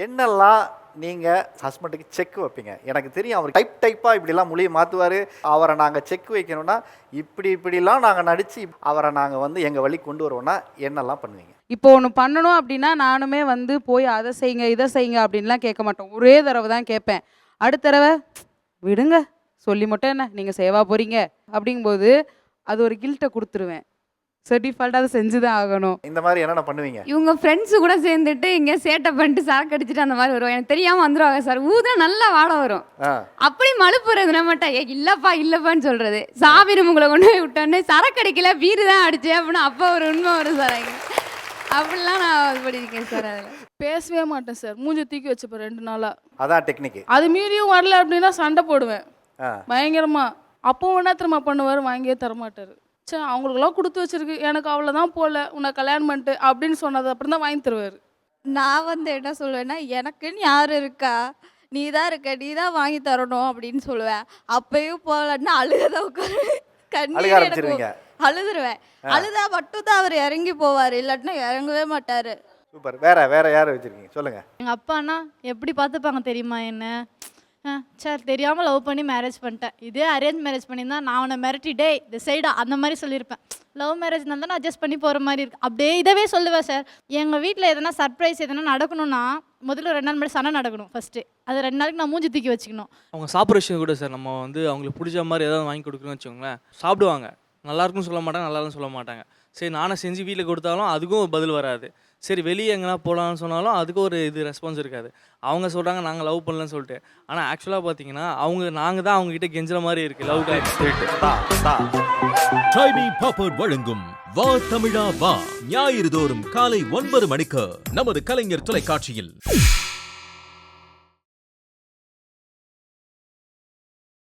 என்னெல்லாம் நீங்கள் ஹஸ்பண்டுக்கு செக் வைப்பீங்க? எனக்கு தெரியும் அவர் டைப்பாக இப்படிலாம் மொழியை மாற்றுவார். அவரை நாங்கள் செக் வைக்கணும்னா இப்படிலாம் நாங்கள் நடித்து அவரை நாங்கள் வந்து எங்கள் வழி கொண்டு வருவோம்னா என்னெல்லாம் பண்ணுவீங்க? இப்போ ஒன்று பண்ணணும் அப்படின்னா நானுமே வந்து போய் அதை செய்யுங்க இதை செய்யுங்க அப்படின்லாம் கேட்க மாட்டோம். ஒரே தடவை தான் கேட்பேன். அடுத்த தடவை விடுங்க சொல்லி மட்டும் என்ன நீங்கள் சேவா போகிறீங்க அப்படிங்கும்போது அது ஒரு கில்ட்டை கொடுத்துருவேன். சரி டிஃபால்ட்டாக அதை செஞ்சு தான் ஆகணும். இந்த மாதிரி என்னென்ன பண்ணுவீங்க? இவங்க ஃப்ரெண்ட்ஸு கூட சேர்ந்துட்டு இங்கே சேட்டை பண்ணிட்டு சரக்கு அடிச்சுட்டு அந்த மாதிரி வருவாங்க. எனக்கு தெரியாமல் வந்துடுவாங்க சார். ஊதுனா நல்லா வாட வரும். அப்படி மழுப்புறது நம்மகிட்ட இல்லைப்பான்னு சொல்கிறது. சாமி ரூமுக்குள்ள கொண்டு போய் விட்டோன்னே சரக்கு அடிக்கல பீரு தான் அடிச்சேன் அப்படின்னு அப்போ ஒரு உண்மை வரும் சார். அப்படிலாம் நான் இது பண்ணியிருக்கேன் சார். அதில் பேசவே மாட்டேன் சார். மூஞ்சி தூக்கி வச்சுப்பேன் 2 நாளாக. அதான் டெக்னிக்கு. அது மீறியும் வரல அப்படின்னா சண்டை போடுவேன் பயங்கரமா. அப்போ என்ன திரும்ப பண்ணுவார், வாங்கியே தரமாட்டார். சரி அவங்களுக்குலாம் கொடுத்து வச்சிருக்கு, எனக்கு அவ்வளோதான் போல உன்னை கல்யாணம் பண்ணிட்டு அப்படின்னு சொன்னது அப்புறம் தான் வாங்கி தருவார். நான் வந்து என்ன சொல்லுவேன்னா, எனக்குன்னு யார் இருக்கா, நீ தான் இருக்க, நீ தான் வாங்கி தரணும் அப்படின்னு சொல்லுவேன். அப்பயும் போகலன்னா அழுகதான் உட்காருவேன். கண்ணீர் எனக்கு அழுதுருவேன். அழுதா மட்டும் தான் அவர் இறங்கி போவார், இல்லாட்டினா இறங்கவே மாட்டார். சூப்பர். வேற யார் வச்சிருக்கீங்க சொல்லுங்க? எங்கள் அப்பானா எப்படி பார்த்துப்பாங்க தெரியுமா என்ன? சார் தெரியாமல் லவ் பண்ணி மேரேஜ் பண்ணிட்டேன். இதே அரேஞ்ச் மேரேஜ் பண்ணியிருந்தா நான் அவனை மிரட்டிட்டே இந்த சைடா அந்த மாதிரி சொல்லியிருப்பேன். லவ் மேரேஜ்னா தான் அட்ஜஸ்ட் பண்ணி போகிற மாதிரி இருக்குது. அப்படியே இதவே சொல்லுவேன் சார். எங்கள் வீட்டில் எதனா சர்ப்ரைஸ் எதனா நடக்கணும்னா முதல்ல 2 நாள் முன்னாடி சண்டை நடக்கணும் ஃபஸ்ட்டு. அது 2 நாளைக்கு நான் மூஞ்சி தூக்கி வச்சுக்கணும். அவங்க சாப்பிட்ற விஷயம் கூட சார் நம்ம வந்து அவங்களுக்கு பிடிச்ச மாதிரி ஏதாவது வாங்கி கொடுக்கணும்னு வச்சுக்கோங்களேன், சாப்பிடுவாங்க. நல்லாயிருக்குன்னு சொல்ல மாட்டாங்க, நல்லாருன்னு சொல்ல மாட்டாங்க. சரி நானே செஞ்சு வீட்டில் கொடுத்தாலும் அதுக்கும் பதில் வராது. சரி வெளியே எங்கன்னா போகலான்னு சொன்னாலும் அதுக்கும் ஒரு ரெஸ்பான்ஸ் இருக்காது. அவங்க சொல்கிறாங்க நாங்கள் லவ் பண்ணலன்னு சொல்லிட்டு. ஆனால் ஆக்சுவலாக பார்த்தீங்கன்னா நாங்கள் தான் அவங்ககிட்ட கெஞ்சுற மாதிரி இருக்குது லவ் ட்ரைபி பாப்பர்ட் வழங்கும் வா தமிழா வா ஞாயிறு தோறும் காலை 9 மணிக்கு நமது கலைஞர் தொலைக்காட்சியில்.